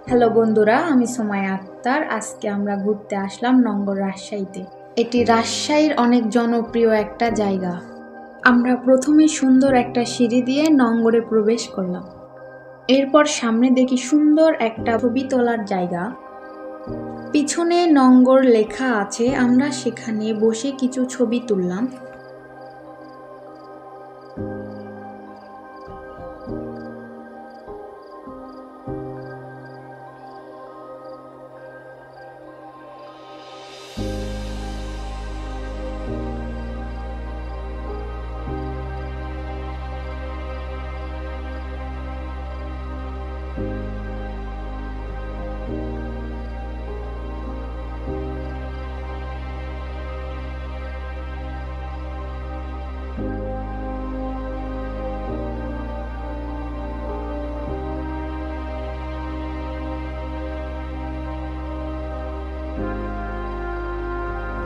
Hello বন্ধুরা, আমি সুমাইয়া আক্তার। আজকে আমরা ঘুরতে আসলাম নঙ্গর রাজশাহীতে। এটি রাজশাহীর অনেক জনপ্রিয় একটা জায়গা। আমরা প্রথমে সুন্দর একটা সিঁড়ি দিয়ে নঙ্গরে প্রবেশ করলাম। এরপর সামনে দেখি সুন্দর একটা ছবি তোলার জায়গা। পিছনে নঙ্গর লেখা আছে, আমরা সেখানে বসে কিছু ছবি তুললাম।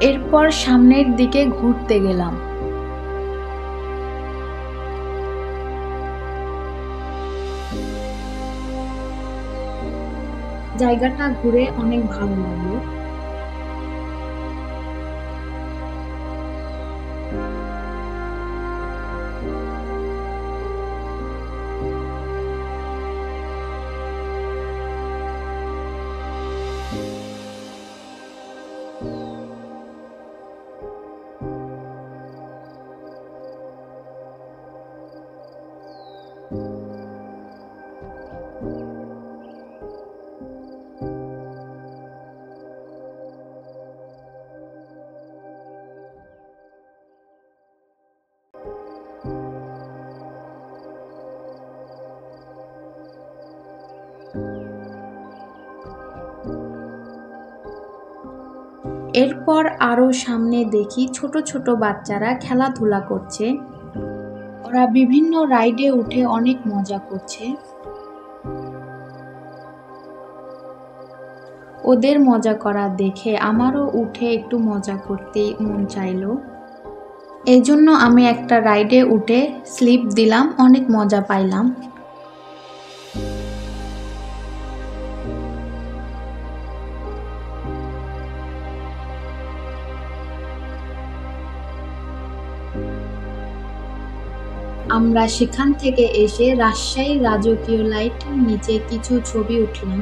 এরপর সামনের দিকে ঘুরতে গেলাম। জায়গাটা ঘুরে অনেক ভালো লাগলো। এরপর আরো সামনে দেখি ছোট ছোট বাচ্চারা খেলাধুলা করছে। ওরা বিভিন্ন রাইডে উঠে অনেক মজা করছে। ওদের মজা করা দেখে আমারও উঠে একটু মজা করতে মন চাইলো। এজন্য আমি একটা রাইডে উঠে স্লিপ দিলাম, অনেক মজা পাইলাম। আমরা সেখান থেকে এসে রাজশাহী রাজকীয় লাইটের নিচে কিছু ছবি উঠলাম।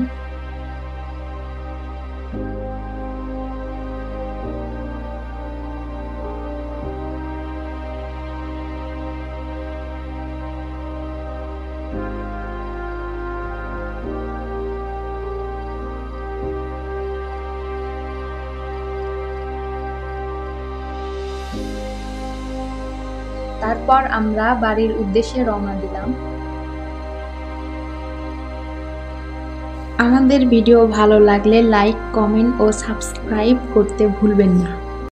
তারপর আমরা বাড়ির উদ্দেশ্যে রওনা দিলাম। আমাদের ভিডিও ভালো লাগলে লাইক, কমেন্ট ও সাবস্ক্রাইব করতে ভুলবেন না।